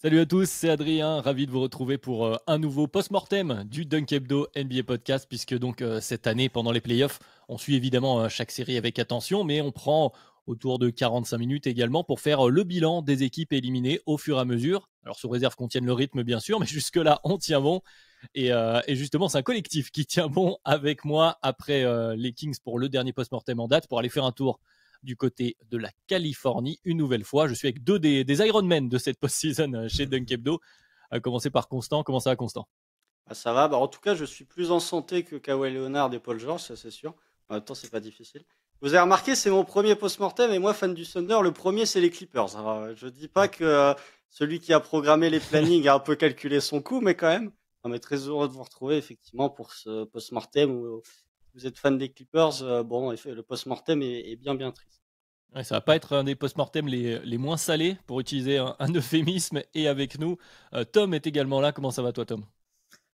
Salut à tous, c'est Adrien, ravi de vous retrouver pour un nouveau post-mortem du Dunk Hebdo NBA Podcast, puisque donc cette année, pendant les playoffs, on suit évidemment chaque série avec attention, mais on prend autour de 45 minutes également pour faire le bilan des équipes éliminées au fur et à mesure. Alors sous réserve qu'on tienne le rythme bien sûr, mais jusque-là on tient bon. Et justement, c'est un collectif qui tient bon avec moi après les Kings pour le dernier post-mortem en date, pour aller faire un tour du côté de la Californie. Une nouvelle fois, je suis avec deux des Ironmen de cette post-season chez Dunk Hebdo. À commencer par Constant. Comment ça va, Constant? Ah, ça va, en tout cas, je suis plus en santé que Kawhi Leonard et Paul George, ça c'est sûr. En même temps, c'est pas difficile. Vous avez remarqué, c'est mon premier post-mortem et moi, fan du Thunder, le premier, c'est les Clippers. Alors, je dis pas que celui qui a programmé les plannings a un peu calculé son coup, mais quand même, on est très heureux de vous retrouver effectivement pour ce post-mortem où vous êtes fan des Clippers. Le post-mortem est bien triste. Ouais, ça va pas être un des post-mortem les moins salés, pour utiliser un euphémisme. Et avec nous, Tom est également là. Comment ça va, toi, Tom?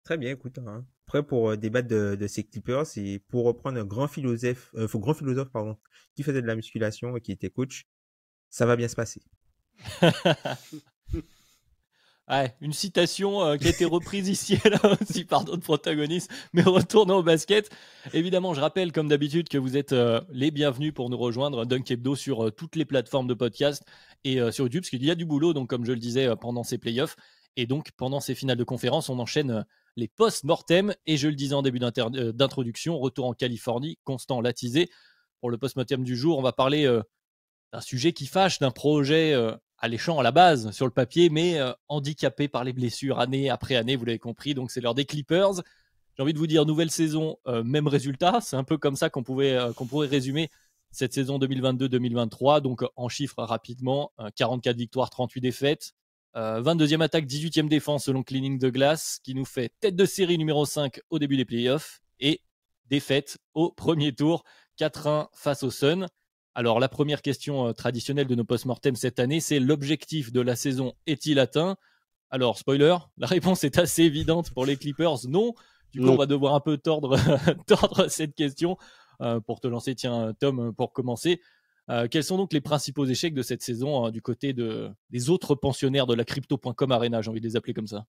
Très bien, écoute, hein. Prêt pour débattre de ces Clippers et pour reprendre un grand philosophe, pardon, qui faisait de la musculation et qui était coach, ça va bien se passer. Ouais, une citation qui a été reprise ici et là aussi par d'autres protagonistes, mais retournons au basket. Évidemment, je rappelle comme d'habitude que vous êtes les bienvenus pour nous rejoindre Dunk Hebdo sur toutes les plateformes de podcast et sur YouTube, parce qu'il y a du boulot, donc comme je le disais, pendant ces playoffs. Et donc, pendant ces finales de conférence, on enchaîne les post-mortem. Et je le disais en début d'introduction, retour en Californie, Constant l'a teasé. Pour le post-mortem du jour, on va parler d'un sujet qui fâche, d'un projet alléchant à la base sur le papier, mais handicapé par les blessures année après année, vous l'avez compris. Donc c'est l'heure des Clippers. J'ai envie de vous dire, nouvelle saison, même résultat. C'est un peu comme ça qu'on pourrait résumer cette saison 2022-2023. Donc en chiffres rapidement, 44 victoires, 38 défaites. 22e attaque, 18e défense selon Cleaning de Glace, qui nous fait tête de série numéro 5 au début des playoffs et défaite au premier tour, 4-1 face au Sun. Alors, la première question traditionnelle de nos post-mortem cette année, c'est l'objectif de la saison est-il atteint? Alors, spoiler, la réponse est assez évidente pour les Clippers, non. Du coup, on Non. va devoir un peu tordre, tordre cette question pour te lancer. Tiens, Tom, pour commencer. Quels sont donc les principaux échecs de cette saison du côté des autres pensionnaires de la Crypto.com Arena, j'ai envie de les appeler comme ça?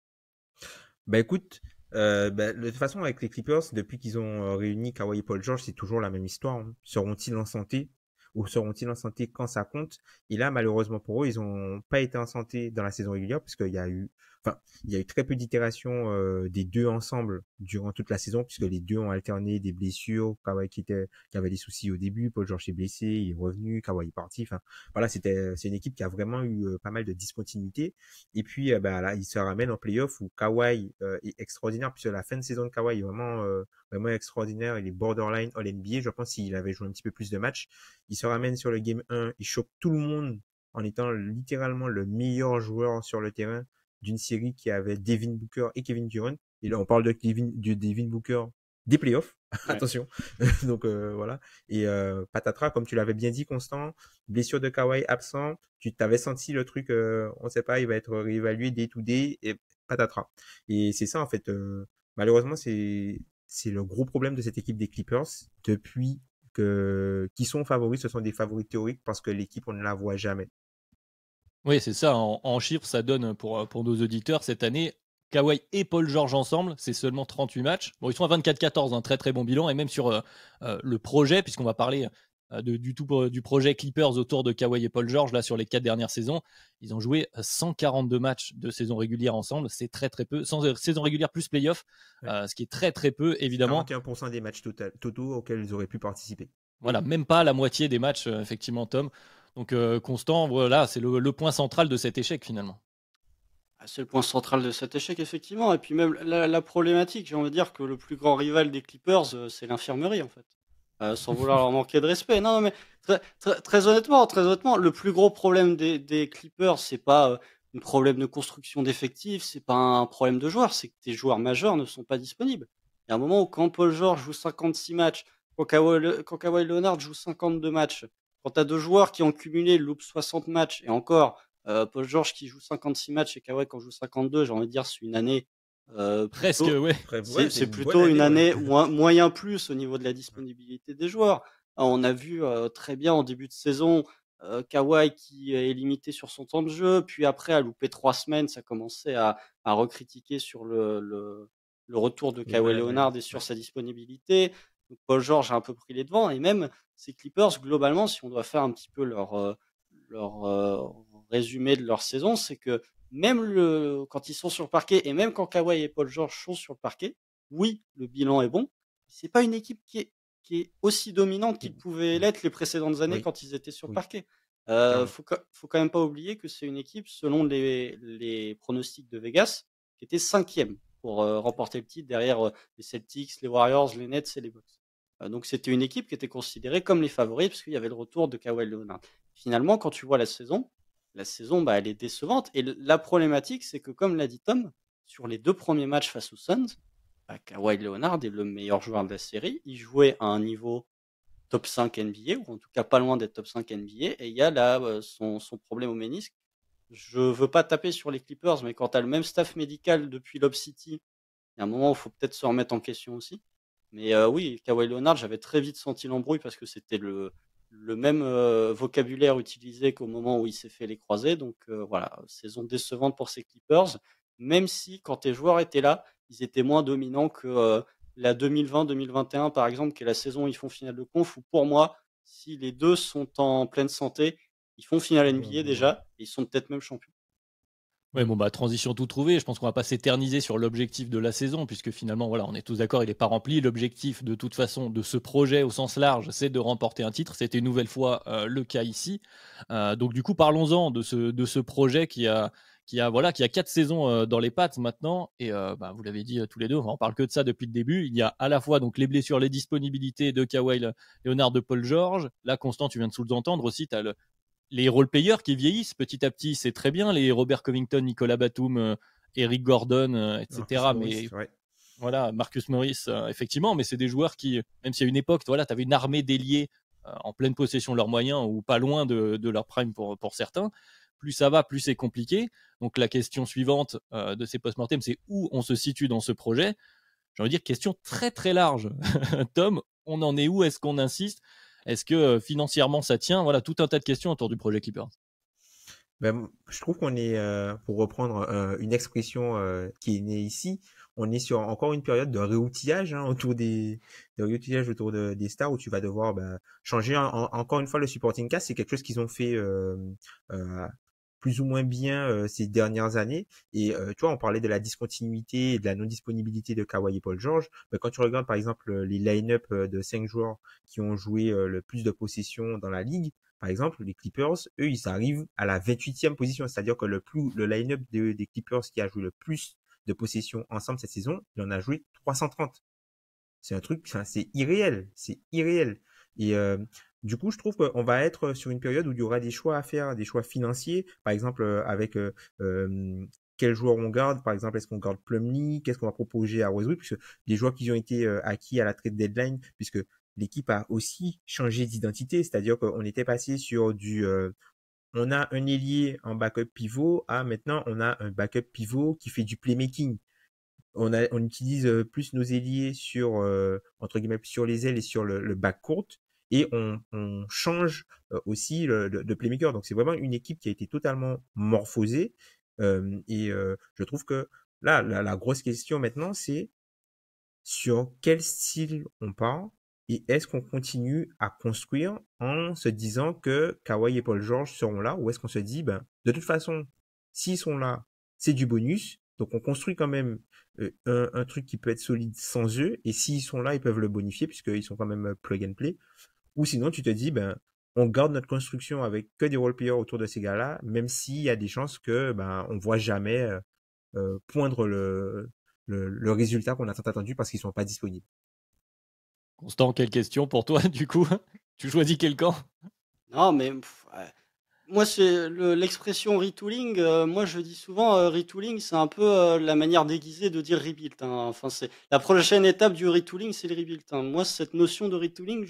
Bah écoute, de toute façon, avec les Clippers, depuis qu'ils ont réuni Kawhi et Paul George, c'est toujours la même histoire, hein. Seront-ils en santé ou seront-ils en santé quand ça compte? Et là, malheureusement pour eux, ils ont pas été en santé dans la saison régulière puisqu'il y a eu, enfin, il y a eu très peu d'itérations des deux ensemble durant toute la saison puisque les deux ont alterné des blessures. Kawhi qui avait des soucis au début, Paul George est blessé, il est revenu, Kawhi est parti. Enfin, voilà, c'est une équipe qui a vraiment eu pas mal de discontinuité. Et puis, bah, là, il se ramène en playoff où Kawhi est extraordinaire, puisque la fin de saison de Kawhi est vraiment extraordinaire. Il est borderline All-NBA. Je pense s'il avait joué un petit peu plus de matchs. Il se ramène sur le Game 1, il choque tout le monde en étant littéralement le meilleur joueur sur le terrain d'une série qui avait Devin Booker et Kevin Durant. Et là, on parle de Devin Booker des playoffs. Ouais. Attention. Donc voilà. Et patatras, comme tu l'avais bien dit, Constant, blessure de Kawhi absent, tu t'avais senti le truc, on sait pas, il va être réévalué day to day et patatras. Et c'est ça en fait. Malheureusement, c'est le gros problème de cette équipe des Clippers depuis que qui sont favoris, ce sont des favoris théoriques parce que l'équipe on ne la voit jamais. Oui, c'est ça. En chiffres, ça donne pour nos auditeurs cette année, Kawhi et Paul George ensemble, c'est seulement 38 matchs. Bon, ils sont à 24-14, un très très bon bilan. Et même sur le projet, puisqu'on va parler du projet Clippers autour de Kawhi et Paul George, là sur les 4 dernières saisons, ils ont joué 142 matchs de saison régulière ensemble. C'est très très peu. Sans saison régulière plus playoff, Ouais. ce qui est très très peu, C'est évidemment. 41% des matchs totaux auxquels ils auraient pu participer. Voilà, même pas la moitié des matchs, effectivement, Tom. Donc, Constant, voilà, c'est le point central de cet échec finalement. Ah, c'est le point central de cet échec, effectivement. Et puis même la problématique, j'ai envie de dire que le plus grand rival des Clippers, c'est l'infirmerie, en fait. Sans vouloir leur manquer de respect. Non, non, mais très honnêtement, le plus gros problème des Clippers, c'est pas un problème de construction d'effectifs, c'est pas un problème de joueurs, c'est que tes joueurs majeurs ne sont pas disponibles. Il y a un moment où quand Paul George joue 56 matchs, quand Kawhi Leonard joue 52 matchs, quand tu as deux joueurs qui ont cumulé loupent 60 matchs, et encore, Paul George qui joue 56 matchs et Kawhi qui en joue 52, j'ai envie de dire c'est une année Presque, plutôt ouais. Bref, ouais, c'est c'est une bonne plutôt une année, ouais. année moyen plus au niveau de la disponibilité des joueurs. On a vu très bien en début de saison Kawhi qui est limité sur son temps de jeu, puis après à louper 3 semaines, ça commençait à recritiquer sur le retour de Le Kawhi management. Leonard et sur Ouais. sa disponibilité. Donc Paul George a un peu pris les devants, et même ces Clippers, globalement, si on doit faire un petit peu leur résumé de leur saison, c'est que même quand ils sont sur le parquet, et même quand Kawhi et Paul George sont sur le parquet, oui, le bilan est bon. C'est pas une équipe qui est aussi dominante qu'ils pouvaient l'être les précédentes années Oui, quand ils étaient sur le oui, parquet. clairement. Faut quand même pas oublier que c'est une équipe, selon les pronostics de Vegas, qui était 5e pour remporter le titre derrière les Celtics, les Warriors, les Nets et les Bucks. Donc c'était une équipe qui était considérée comme les favoris parce qu'il y avait le retour de Kawhi Leonard. Finalement, quand tu vois la saison bah, elle est décevante. Et la problématique, c'est que comme l'a dit Tom, sur les 2 premiers matchs face aux Suns, bah, Kawhi Leonard est le meilleur joueur de la série. Il jouait à un niveau top 5 NBA, ou en tout cas pas loin d'être top 5 NBA, et il y a là son problème au ménisque. Je veux pas taper sur les Clippers, mais quand tu as le même staff médical depuis Lob City, il y a un moment où il faut peut-être se remettre en question aussi. Mais oui, Kawhi Leonard, j'avais très vite senti l'embrouille parce que c'était le même vocabulaire utilisé qu'au moment où il s'est fait les croisés. Donc voilà, saison décevante pour ces Clippers, même si quand tes joueurs étaient là, ils étaient moins dominants que la 2020-2021 par exemple, qui est la saison où ils font finale de conf, où pour moi, si les deux sont en pleine santé, ils font finale NBA Ouais. déjà, et ils sont peut-être même champions. Ouais, bon, bah, transition tout trouvée. Je pense qu'on va pas s'éterniser sur l'objectif de la saison, puisque finalement, voilà, on est tous d'accord, il n'est pas rempli. L'objectif, de toute façon, de ce projet au sens large, c'est de remporter un titre. C'était une nouvelle fois le cas ici. Donc, du coup, parlons-en de ce projet qui a 4 saisons dans les pattes maintenant. Et bah, vous l'avez dit tous les deux, on parle que de ça depuis le début. Il y a à la fois donc les blessures, les disponibilités de Kawhi Leonard, de Paul George. Là, Constant, tu viens de sous-entendre aussi, tu as les role-players qui vieillissent petit à petit, c'est très bien, les Robert Covington, Nicolas Batum, Eric Gordon, Marcus etc. Morris, Mais ouais. voilà, Marcus Morris, effectivement, mais c'est des joueurs qui, même s'il y a une époque, voilà, tu avais une armée d'ailiers en pleine possession de leurs moyens ou pas loin de leur prime pour certains. Plus ça va, plus c'est compliqué. Donc la question suivante de ces post-mortem, c'est où on se situe dans ce projet. J'ai envie de dire question très très large. Tom, on en est où? Est-ce qu'on insiste? Est-ce que financièrement ça tient? Voilà, tout un tas de questions autour du projet Clippers. Ben, je trouve qu'on est, pour reprendre une expression qui est née ici, on est sur encore une période de réoutillage de réoutillage autour des stars où tu vas devoir ben, changer encore une fois le supporting cast. C'est quelque chose qu'ils ont fait euh, plus ou moins bien ces dernières années. Et tu vois, on parlait de la discontinuité et de la non-disponibilité de Kawhi et Paul George. Mais quand tu regardes par exemple les line-up de 5 joueurs qui ont joué le plus de possessions dans la ligue, par exemple, les Clippers, eux, ils arrivent à la 28e position. C'est-à-dire que le line-up des Clippers qui a joué le plus de possessions ensemble cette saison, il en a joué 330. C'est un truc, enfin, c'est irréel. C'est irréel. Et du coup, je trouve qu'on va être sur une période où il y aura des choix à faire, des choix financiers. Par exemple, avec quel joueur on garde. Par exemple, est-ce qu'on garde Plumlee? Qu'est-ce qu'on va proposer à Westbrook? Puisque les joueurs qui ont été acquis à la trade deadline, puisque l'équipe a aussi changé d'identité. C'est-à-dire qu'on était passé sur on a un ailier en backup pivot à maintenant on a un backup pivot qui fait du playmaking. On utilise plus nos ailiers sur entre guillemets sur les ailes et sur le backcourt et on change aussi le playmaker. Donc c'est vraiment une équipe qui a été totalement morphosée et je trouve que là la grosse question maintenant c'est sur quel style on part et est-ce qu'on continue à construire en se disant que Kawhi et Paul George seront là ou est-ce qu'on se dit ben de toute façon s'ils sont là c'est du bonus donc on construit quand même un truc qui peut être solide sans eux et s'ils sont là ils peuvent le bonifier puisqu'ils sont quand même plug and play ou sinon tu te dis ben on garde notre construction avec que des role players autour de ces gars-là même s'il y a des chances que ben on voit jamais poindre le résultat qu'on a tant attendu parce qu'ils sont pas disponibles. Constant, quelle question pour toi, du coup? Tu choisis quel camp? Non, mais ouais. Moi, c'est l'expression retooling. Moi, je dis souvent retooling, c'est un peu la manière déguisée de dire rebuild, hein. Enfin, c'est la prochaine étape du retooling, c'est le rebuild, hein. Moi, cette notion de retooling,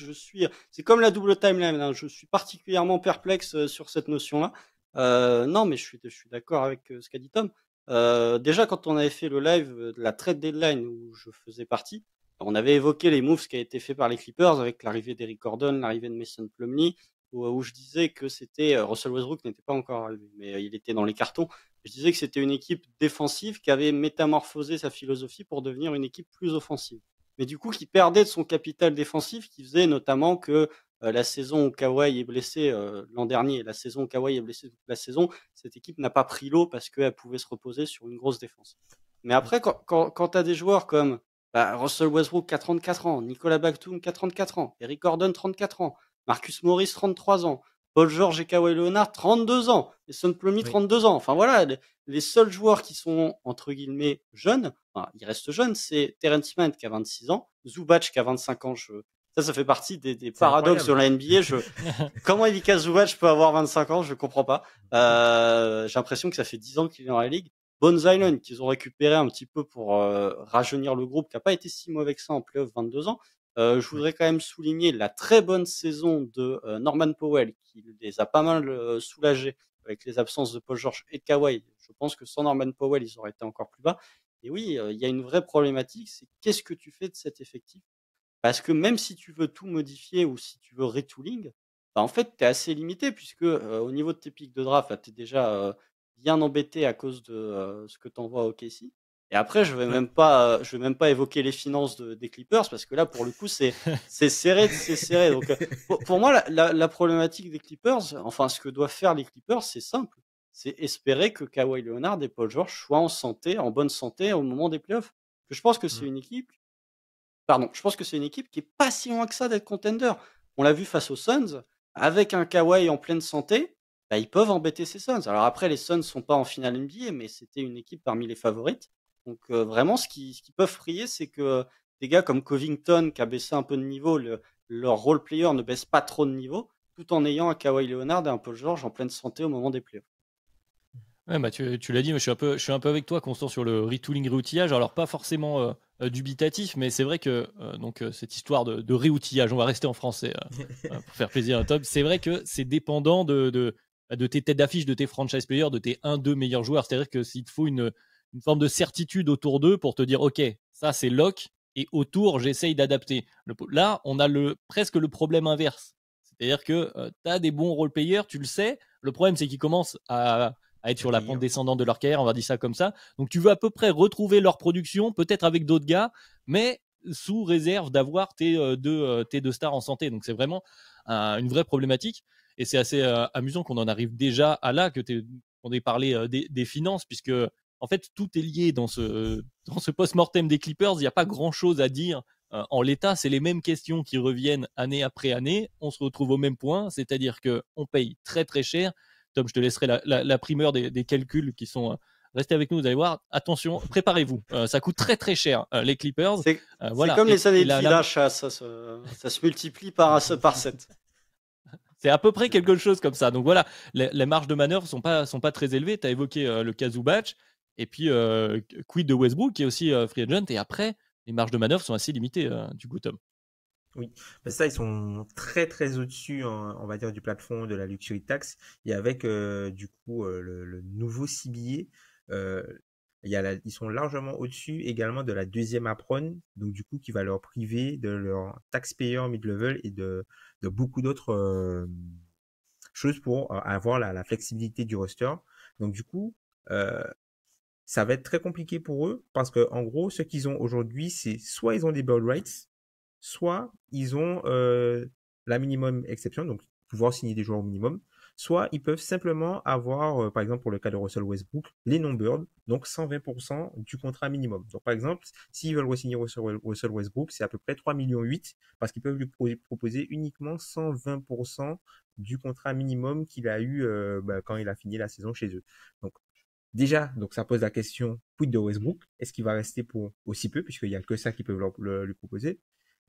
c'est comme la double timeline, hein. Je suis particulièrement perplexe sur cette notion-là. Non, mais je suis d'accord avec ce qu'a dit Tom. Déjà, quand on avait fait le live de la trade deadline où je faisais partie, on avait évoqué les moves qui a été fait par les Clippers avec l'arrivée d'Eric Gordon, l'arrivée de Mason Plumlee. où je disais que c'était Russell Westbrook n'était pas encore arrivé, mais il était dans les cartons. Je disais que c'était une équipe défensive qui avait métamorphosé sa philosophie pour devenir une équipe plus offensive. Mais du coup, qui perdait de son capital défensif, qui faisait notamment que la saison où Kawhi est blessé l'an dernier, la saison où Kawhi est blessé toute la saison, cette équipe n'a pas pris l'eau parce qu'elle pouvait se reposer sur une grosse défense. Mais après, quand tu as des joueurs comme Russell Westbrook qui a 34 ans, Nicolas Batum qui a 34 ans, Eric Gordon 34 ans, Marcus Morris 33 ans, Paul George et Kawhi Leonard 32 ans, et Son Plumlee 32 ans. Enfin voilà, les seuls joueurs qui sont entre guillemets jeunes, enfin, ils restent jeunes, c'est Terrence Mann qui a 26 ans, Zubac qui a 25 ans. Ça fait partie des paradoxes de la NBA. Comment Ivica Zubac peut avoir 25 ans, je comprends pas. J'ai l'impression que ça fait 10 ans qu'il est dans la ligue. Bones Island, qu'ils ont récupéré un petit peu pour rajeunir le groupe, qui n'a pas été si mauvais que ça en playoff, 22 ans. Je voudrais quand même souligner la très bonne saison de Norman Powell, qui les a pas mal soulagés avec les absences de Paul George et de Kawhi. Je pense que sans Norman Powell, ils auraient été encore plus bas. Et oui, il y a une vraie problématique, c'est qu'est-ce que tu fais de cet effectif? Parce que même si tu veux tout modifier ou si tu veux retooling, en fait, tu es assez limité puisque au niveau de tes pics de draft, tu es déjà bien embêté à cause de ce que tu envoies au OKC. Et après, je vais même pas évoquer les finances des Clippers parce que là, pour le coup, c'est serré, c'est serré. Donc, pour moi, la problématique des Clippers, enfin, ce que doivent faire les Clippers, c'est simple. C'est espérer que Kawhi Leonard et Paul George soient en bonne santé au moment des playoffs. Je pense que c'est une équipe je pense que c'est une équipe qui est pas si loin que ça d'être contender. On l'a vu face aux Suns, avec un Kawhi en pleine santé, ils peuvent embêter ces Suns. Alors après, les Suns sont pas en finale NBA, mais c'était une équipe parmi les favorites. Donc vraiment, ce qu'ils peuvent prier, c'est que des gars comme Covington, qui a baissé un peu de niveau, leur role player ne baisse pas trop de niveau, tout en ayant un Kawhi Leonard et un Paul George en pleine santé au moment des playoffs. Ouais, bah tu l'as dit, mais je suis un peu avec toi, Constant, sur le retooling, réoutillage. Alors, pas forcément dubitatif, mais c'est vrai que cette histoire de réoutillage, on va rester en français pour faire plaisir à Tom. C'est vrai que c'est dépendant de tes têtes d'affiche, de tes franchise players, de tes 1-2 meilleurs joueurs. C'est-à-dire que s'il te faut une forme de certitude autour d'eux pour te dire, OK, ça c'est lock, et autour, j'essaye d'adapter. Là, on a presque le problème inverse. C'est-à-dire que tu as des bons role players, tu le sais. Le problème, c'est qu'ils commencent à être sur la pente descendante de leur carrière, on va dire ça comme ça. Donc tu veux à peu près retrouver leur production, peut-être avec d'autres gars, mais sous réserve d'avoir tes deux stars en santé. Donc c'est vraiment une vraie problématique. Et c'est assez amusant qu'on en arrive déjà à là, qu'on ait parlé des finances, puisque en fait tout est lié dans ce post-mortem des Clippers. Il n'y a pas grand-chose à dire. En l'état, c'est les mêmes questions qui reviennent année après année. On se retrouve au même point, c'est-à-dire qu'on paye très très cher. Tom, je te laisserai la primeur des calculs qui sont. Restez avec nous, vous allez voir. Attention, préparez-vous. Ça coûte très très cher, les Clippers. C'est voilà. comme les années de village, ça se multiplie par 7. C'est à peu près quelque chose comme ça. Donc voilà, les marges de manœuvre sont pas très élevées. Tu as évoqué le cas Zubac, et puis quid de Westbrook qui est aussi free agent. Et après, les marges de manœuvre sont assez limitées, du coup, Tom. Oui, ça, ils sont très très au-dessus, on va dire, du plafond de la luxury tax. Et avec du coup le nouveau CBA, ils sont largement au-dessus également de la deuxième apron, donc du coup qui va leur priver de leur taxpayer mid-level et de beaucoup d'autres choses pour avoir la flexibilité du roster. Donc du coup, ça va être très compliqué pour eux parce que en gros, ce qu'ils ont aujourd'hui, c'est soit ils ont des bird rights, soit ils ont la minimum exception, donc pouvoir signer des joueurs au minimum, soit ils peuvent simplement avoir, par exemple pour le cas de Russell Westbrook, les non-birds, donc 120% du contrat minimum. Donc par exemple, s'ils veulent re-signer Russell Westbrook, c'est à peu près 3,8 millions parce qu'ils peuvent lui proposer uniquement 120% du contrat minimum qu'il a eu quand il a fini la saison chez eux. Donc déjà, donc ça pose la question, quid de Westbrook? Est-ce qu'il va rester pour aussi peu, puisqu'il n'y a que ça qu'ils peuvent lui proposer?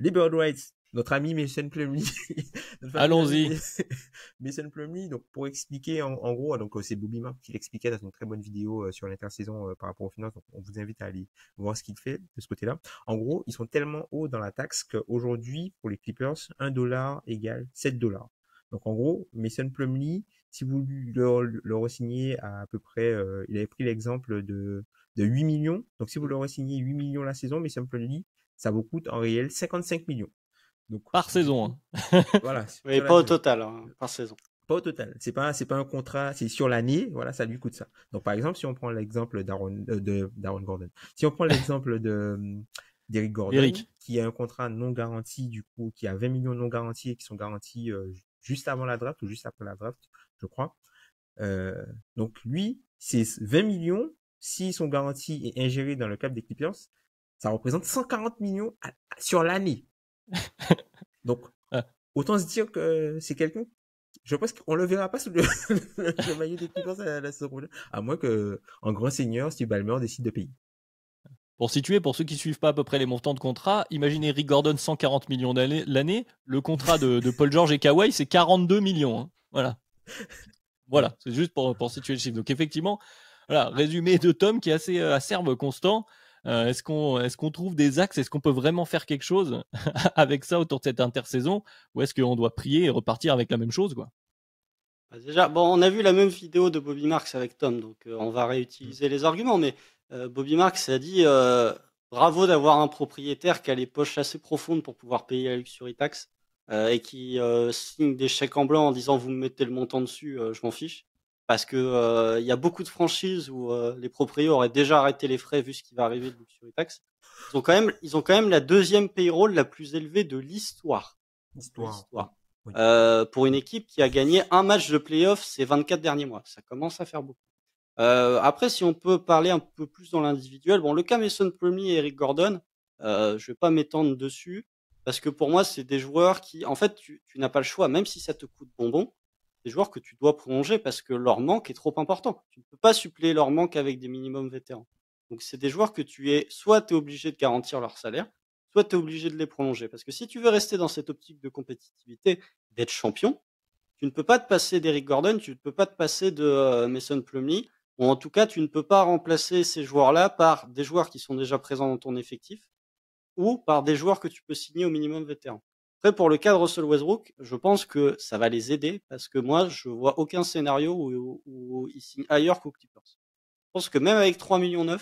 Les bird rights, notre ami Mason Plumlee. Allons-y. Mason Plumlee, donc pour expliquer en gros, donc c'est Bobby Marks qui l'expliquait dans une très bonne vidéo sur l'intersaison par rapport aux finances, donc on vous invite à aller voir ce qu'il fait de ce côté-là. En gros, ils sont tellement hauts dans la taxe qu'aujourd'hui, pour les Clippers, $1 égale $7. Donc en gros, Mason Plumlee, si vous le re-signez à peu près, il avait pris l'exemple de 8 millions. Donc si vous le re-signez 8 millions la saison, Mason Plumlee, ça vous coûte en réel 55 millions. Donc, Par saison. Hein. Voilà. Oui, pas au total, hein, par saison. Pas au total. C'est pas un contrat, c'est sur l'année, voilà, ça lui coûte ça. Donc, par exemple, si on prend l'exemple d'Aaron Gordon, si on prend l'exemple d'Eric Gordon, qui a un contrat non garanti, du coup, qui a 20 millions non garantis et qui sont garantis juste avant la draft ou juste après la draft, je crois. Donc, lui, ces 20 millions, s'ils sont garantis et ingérés dans le cap des Clippers, ça représente 140 millions sur l'année. Donc, autant se dire que c'est quelqu'un. Je pense qu'on le verra pas sous le maillot des Clippers la saison prochaine, à moins que, en grand seigneur, Steve Ballmer décide de payer. Pour situer, pour ceux qui suivent pas à peu près les montants de contrat, imaginez Rick Gordon 140 millions l'année. Le contrat de Paul George et Kawhi, c'est 42 millions. Hein. Voilà. Voilà, c'est juste pour situer le chiffre. Donc effectivement, voilà, résumé de Tom qui est assez acerbe, constant. Est-ce qu'on trouve des axes? Est-ce qu'on peut vraiment faire quelque chose avec ça autour de cette intersaison? Ou est-ce qu'on doit prier et repartir avec la même chose, quoi? Déjà, bon, on a vu la même vidéo de Bobby Marks avec Tom, donc on va réutiliser les arguments, mais Bobby Marks a dit bravo d'avoir un propriétaire qui a les poches assez profondes pour pouvoir payer la luxury tax et qui signe des chèques en blanc en disant vous me mettez le montant dessus, je m'en fiche. Parce que il y a beaucoup de franchises où les propriétaires auraient déjà arrêté les frais vu ce qui va arriver de luxury tax. Ils ont quand même la deuxième payroll la plus élevée de l'histoire. Oui. Pour une équipe qui a gagné un match de playoff ces 24 derniers mois. Ça commence à faire beaucoup. Après, si on peut parler un peu plus dans l'individuel, bon, le cas Mason Plumlee et Eric Gordon, je vais pas m'étendre dessus, parce que pour moi, c'est des joueurs qui, en fait, tu n'as pas le choix, même si ça te coûte bonbon, des joueurs que tu dois prolonger parce que leur manque est trop important. Tu ne peux pas suppléer leur manque avec des minimums vétérans. Donc, c'est des joueurs que soit tu es obligé de garantir leur salaire, soit tu es obligé de les prolonger. Parce que si tu veux rester dans cette optique de compétitivité, d'être champion, tu ne peux pas te passer d'Eric Gordon, tu ne peux pas te passer de Mason Plumlee, ou en tout cas, tu ne peux pas remplacer ces joueurs-là par des joueurs qui sont déjà présents dans ton effectif, ou par des joueurs que tu peux signer au minimum vétéran. Après, pour le cas de Russell Westbrook, je pense que ça va les aider, parce que moi, je vois aucun scénario où ils signent ailleurs qu'aux Clippers. Je pense que même avec 3,9 millions,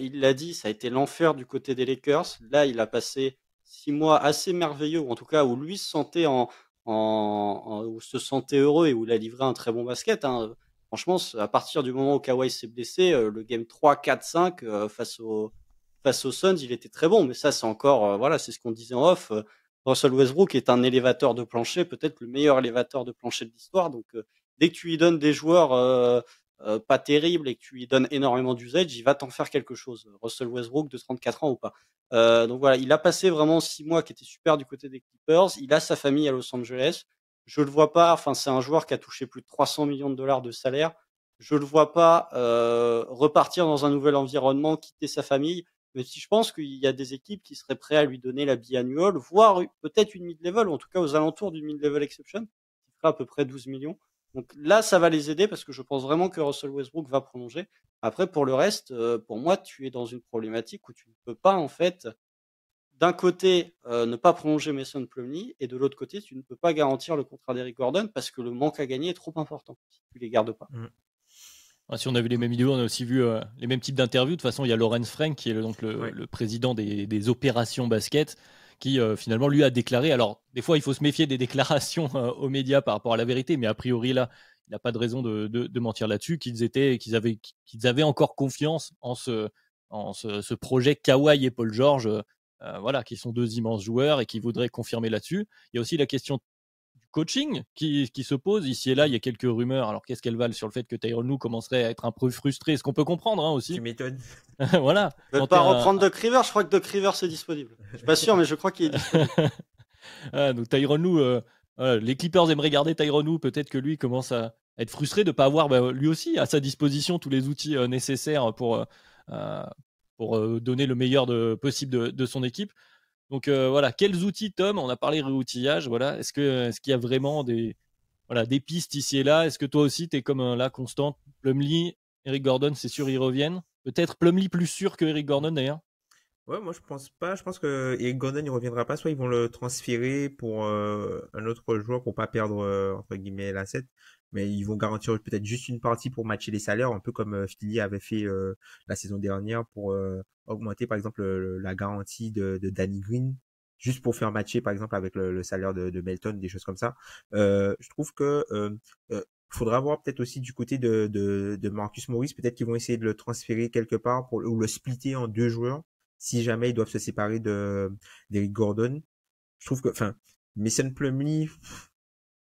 il l'a dit, ça a été l'enfer du côté des Lakers. Là, il a passé 6 mois assez merveilleux, ou en tout cas où lui se sentait où se sentait heureux et où il a livré un très bon basket. Hein. Franchement, à partir du moment où Kawhi s'est blessé, le game 3, 4, 5 face aux Suns, il était très bon. Mais ça, c'est encore, voilà, c'est ce qu'on disait en off. Russell Westbrook est un élévateur de plancher, peut-être le meilleur élévateur de plancher de l'histoire. Donc, dès que tu lui donnes des joueurs pas terribles et que tu lui donnes énormément d'usage, il va t'en faire quelque chose. Russell Westbrook de 34 ans ou pas. Donc voilà, il a passé vraiment 6 mois qui étaient super du côté des Clippers. Il a sa famille à Los Angeles. Je le vois pas. Enfin, c'est un joueur qui a touché plus de 300 millions de dollars de salaire. Je le vois pas repartir dans un nouvel environnement, quitter sa famille. Mais si je pense qu'il y a des équipes qui seraient prêtes à lui donner la biannuelle, voire peut-être une mid-level, ou en tout cas aux alentours d'une mid-level exception, qui fera à peu près 12 millions. Donc là, ça va les aider parce que je pense vraiment que Russell Westbrook va prolonger. Après, pour le reste, pour moi, tu es dans une problématique où tu ne peux pas, en fait, d'un côté, ne pas prolonger Mason Plumlee et de l'autre côté, tu ne peux pas garantir le contrat d'Eric Gordon parce que le manque à gagner est trop important si tu les gardes pas. Si on a vu les mêmes vidéos, on a aussi vu les mêmes types d'interviews. De toute façon, il y a Lawrence Frank qui est le président des opérations basket qui finalement lui a déclaré. Alors, des fois, il faut se méfier des déclarations aux médias par rapport à la vérité, mais a priori, là, il n'a pas de raison de mentir là-dessus, qu'ils avaient encore confiance en ce projet Kawhi et Paul George, voilà, qui sont deux immenses joueurs et qui voudraient confirmer là-dessus. Il y a aussi la question du coaching qui se pose ici et là. Il y a quelques rumeurs. Alors, qu'est-ce qu'elles valent sur le fait que Tyronn Lue commencerait à être un peu frustré, ce qu'on peut comprendre aussi. Tu m'étonnes. Voilà. Je ne vais pas reprendre Doc Rivers. Je crois que Doc Rivers est disponible. Je suis pas sûr, mais je crois qu'il est disponible. Donc Tyronn Lue, les Clippers aimeraient garder Tyronn Lue. Peut-être que lui commence à être frustré de ne pas avoir lui aussi à sa disposition tous les outils nécessaires pour donner le meilleur possible de son équipe. Donc voilà, quels outils, Tom? On a parlé réoutillage. Voilà, est-ce qu'il y a vraiment des pistes ici et là? Est-ce que toi aussi, tu es comme là, constant? Plumlee, Eric Gordon, c'est sûr, ils reviennent. Peut-être Plumlee plus sûr que Eric Gordon d'ailleurs. Ouais, moi je pense pas. Je pense que Eric Gordon il reviendra pas. Soit ils vont le transférer pour un autre joueur pour pas perdre entre guillemets l'asset, mais ils vont garantir peut-être juste une partie pour matcher les salaires, un peu comme Philly avait fait la saison dernière pour augmenter par exemple la garantie de Danny Green juste pour faire matcher, par exemple, avec le salaire de Melton, des choses comme ça. Je trouve que faudra voir peut-être aussi du côté de Marcus Morris, peut-être qu'ils vont essayer de le transférer quelque part ou le splitter en 2 joueurs si jamais ils doivent se séparer d'Eric Gordon. Je trouve que, enfin, Mason Plumlee,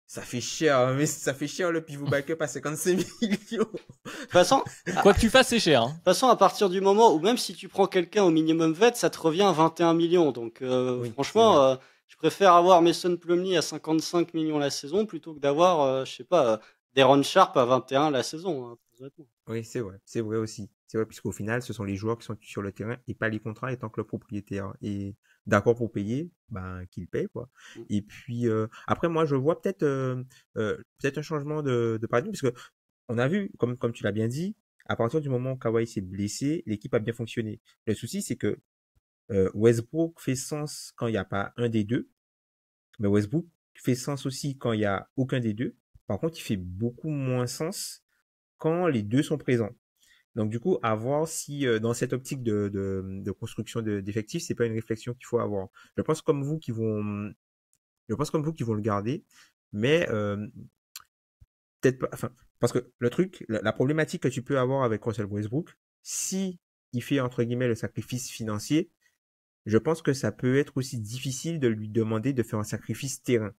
ça fait cher, hein, mais ça fait cher le pivot backup à 55 millions. De toute façon, Quoi que tu fasses, c'est cher. Hein. de toute façon, à partir du moment où même si tu prends quelqu'un au minimum vet, ça te revient à 21 millions. Donc Oui, franchement, je préfère avoir Mason Plumlee à 55 millions la saison plutôt que d'avoir, je sais pas, Deron Sharp à 21 la saison. Hein, très honnêtement. oui, c'est vrai aussi. C'est vrai, puisqu'au final, ce sont les joueurs qui sont sur le terrain et pas les contrats, et tant que le propriétaire est d'accord pour payer, ben, qu'il paye, quoi. Mm. Et puis, après, moi, je vois peut-être un changement de paradigme, parce que on a vu, comme tu l'as bien dit, à partir du moment où Kawhi s'est blessé, l'équipe a bien fonctionné. Le souci, c'est que Westbrook fait sens quand il n'y a pas un des deux, mais Westbrook fait sens aussi quand il y a aucun des deux. Par contre, il fait beaucoup moins sens quand les deux sont présents. Donc du coup, à voir si dans cette optique de construction d'effectifs, c'est pas une réflexion qu'il faut avoir. Je pense comme vous qui vont le garder, mais peut-être pas. Enfin, parce que le truc, la problématique que tu peux avoir avec Russell Westbrook, si il fait entre guillemets le sacrifice financier, je pense que ça peut être aussi difficile de lui demander de faire un sacrifice terrain.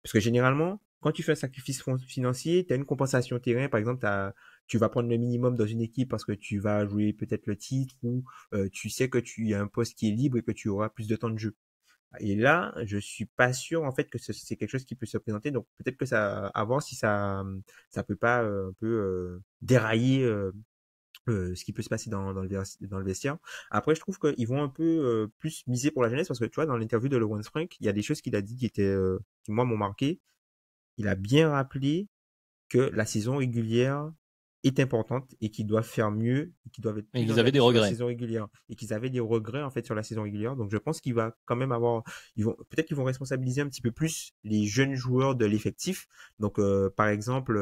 Parce que généralement, quand tu fais un sacrifice financier, tu as une compensation terrain. Par exemple, tu vas prendre le minimum dans une équipe parce que tu vas jouer peut-être le titre ou tu sais que tu y a un poste qui est libre et que tu auras plus de temps de jeu. Et là, je suis pas sûr en fait que c'est quelque chose qui peut se présenter. Donc peut-être que ça, à voir si ça peut pas un peu dérailler ce qui peut se passer dans le vestiaire. Après, je trouve qu'ils vont un peu plus miser pour la jeunesse parce que tu vois, dans l'interview de Lawrence Frank, il y a des choses qu'il a dit qui moi m'ont marqué. Il a bien rappelé que la saison régulière est importante et qu'ils doivent faire mieux, et qu'ils doivent être Mais plus ils avaient des sur la regrets. saison régulière et qu'ils avaient des regrets en fait sur la saison régulière. Donc je pense qu'il va quand même peut-être qu'ils vont responsabiliser un petit peu plus les jeunes joueurs de l'effectif. Donc par exemple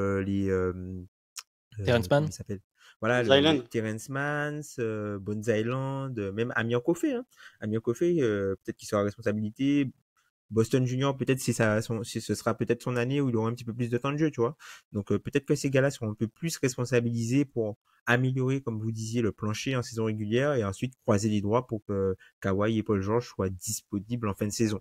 Terrence comment Mann. il s'appelle? Voilà, Bones Island. Terrence Mann, Bones Island, même Amir Coffey. Hein. Amir Coffey, peut-être qu'il sera responsabilité. Boston Junior, peut-être ce sera peut-être son année où il aura un petit peu plus de temps de jeu, tu vois. Donc peut-être que ces gars-là seront un peu plus responsabilisés pour améliorer, comme vous disiez, le plancher en saison régulière et ensuite croiser les doigts pour que Kawhi et Paul George soient disponibles en fin de saison.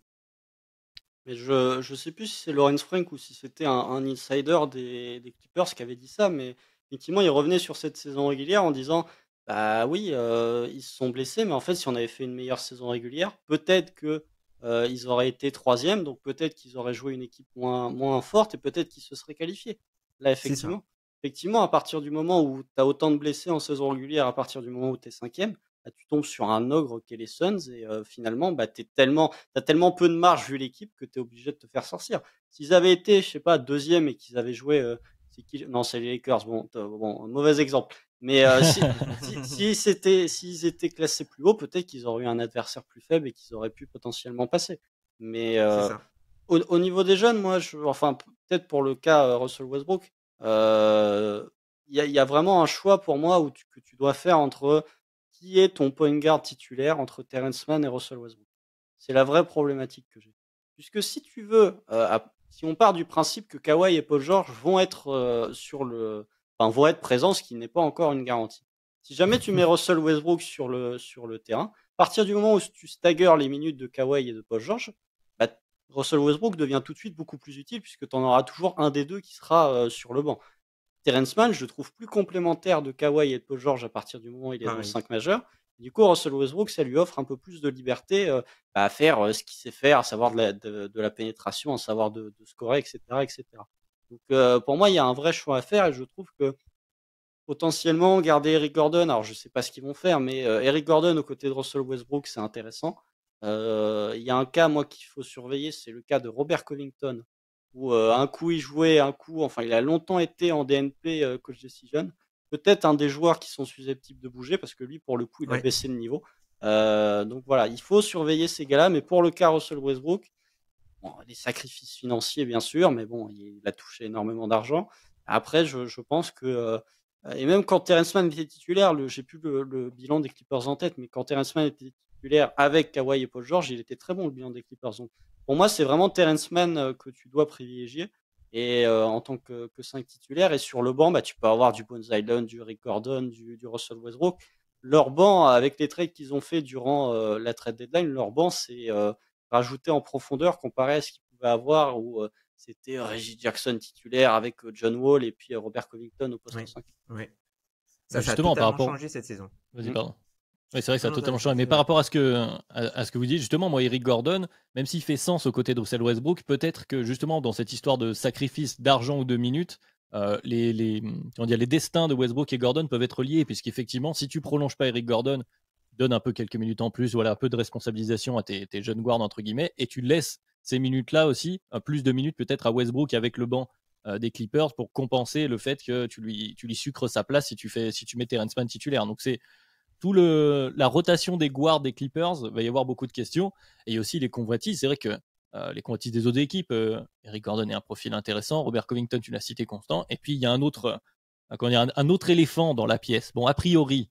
Mais je sais plus si c'est Lawrence Frank ou si c'était un insider des Clippers qui avait dit ça, mais effectivement, il revenait sur cette saison régulière en disant, bah oui, ils se sont blessés, mais en fait, si on avait fait une meilleure saison régulière, peut-être que ils auraient été troisième, donc peut-être qu'ils auraient joué une équipe moins forte et peut-être qu'ils se seraient qualifiés. Là, C'est ça. effectivement, à partir du moment où tu as autant de blessés en saison régulière, à partir du moment où tu es cinquième, bah, tu tombes sur un ogre qu'est les Suns et finalement, bah, t'as tellement peu de marge vu l'équipe que tu es obligé de te faire sortir. S'ils avaient été, je sais pas, deuxième et qu'ils avaient joué, c'est qui? Non, c'est les Lakers. Bon, mauvais exemple. Mais s'ils étaient classés plus haut, peut-être qu'ils auraient eu un adversaire plus faible et qu'ils auraient pu potentiellement passer. Mais C'est ça. au niveau des jeunes, moi, enfin, peut-être pour le cas Russell Westbrook, il y a vraiment un choix pour moi que tu dois faire entre qui est ton point guard titulaire entre Terrence Mann et Russell Westbrook. C'est la vraie problématique que j'ai. Puisque si tu veux, si on part du principe que Kawhi et Paul George vont être vont être présents, ce qui n'est pas encore une garantie. Si jamais tu mets Russell Westbrook sur le terrain, à partir du moment où tu staggers les minutes de Kawhi et de Paul George, bah, Russell Westbrook devient tout de suite beaucoup plus utile puisque tu en auras toujours un des deux qui sera sur le banc. Terrence Mann, je le trouve plus complémentaire de Kawhi et de Paul George à partir du moment où il est dans le Pareil. 5 majeur. Du coup, Russell Westbrook, ça lui offre un peu plus de liberté à faire ce qu'il sait faire, à savoir de la pénétration, à savoir de scorer, etc., etc. Donc, pour moi, il y a un vrai choix à faire et je trouve que potentiellement garder Eric Gordon, alors je sais pas ce qu'ils vont faire, mais Eric Gordon aux côtés de Russell Westbrook, c'est intéressant. Il y a un cas, moi, qu'il faut surveiller, c'est le cas de Robert Covington, où un coup il jouait, un coup, enfin, il a longtemps été en DNP coach decision. Peut-être un des joueurs qui sont susceptibles de bouger, parce que lui, pour le coup, il a Ouais. baissé le niveau. Donc voilà, il faut surveiller ces gars-là, mais pour le cas Russell Westbrook, bon, des sacrifices financiers, bien sûr, mais bon, il a touché énormément d'argent. Après, je pense que Et même quand Terrence Mann était titulaire, j'ai plus le bilan des Clippers en tête, mais quand Terrence Mann était titulaire avec Kawhi et Paul George, il était très bon le bilan des Clippers. Donc, pour moi, c'est vraiment Terrence Mann que tu dois privilégier. Et en tant que 5 titulaires, et sur le banc, bah, tu peux avoir du Bones Hyland, du Rick Gordon, du Russell Westbrook. Leur banc, avec les trades qu'ils ont fait durant la trade deadline, leur banc s'est rajouté en profondeur comparé à ce qu'ils pouvaient avoir où c'était Reggie Jackson titulaire avec John Wall et puis Robert Covington au poste Oui, 5. oui. Mais Ça a justement, par totalement rapport. changé cette saison. Vas-y, Mm. pardon. Oui, c'est vrai que ça a Non, non, totalement vas-y, changé. Mais vas-y, par ouais. rapport à ce que vous dites, justement, moi, Eric Gordon, même s'il fait sens aux côtés de Russell Westbrook, peut-être que justement, dans cette histoire de sacrifice d'argent ou de minutes, comment dire, les destins de Westbrook et Gordon peuvent être liés, puisqu'effectivement, si tu prolonges pas Eric Gordon, tu donnes un peu quelques minutes en plus, voilà, un peu de responsabilisation à tes jeunes guards, entre guillemets, et tu laisses ces minutes-là aussi, plus de minutes peut-être à Westbrook avec le banc des Clippers pour compenser le fait que tu lui sucres sa place si tu mets Terrence Mann titulaire. Donc c'est la rotation des guards des Clippers, va y avoir beaucoup de questions. Et aussi les convoitises. C'est vrai que les convoitises des autres équipes, Eric Gordon est un profil intéressant, Robert Covington, tu l'as cité, constant. Et puis il y a un autre éléphant dans la pièce. Bon, a priori,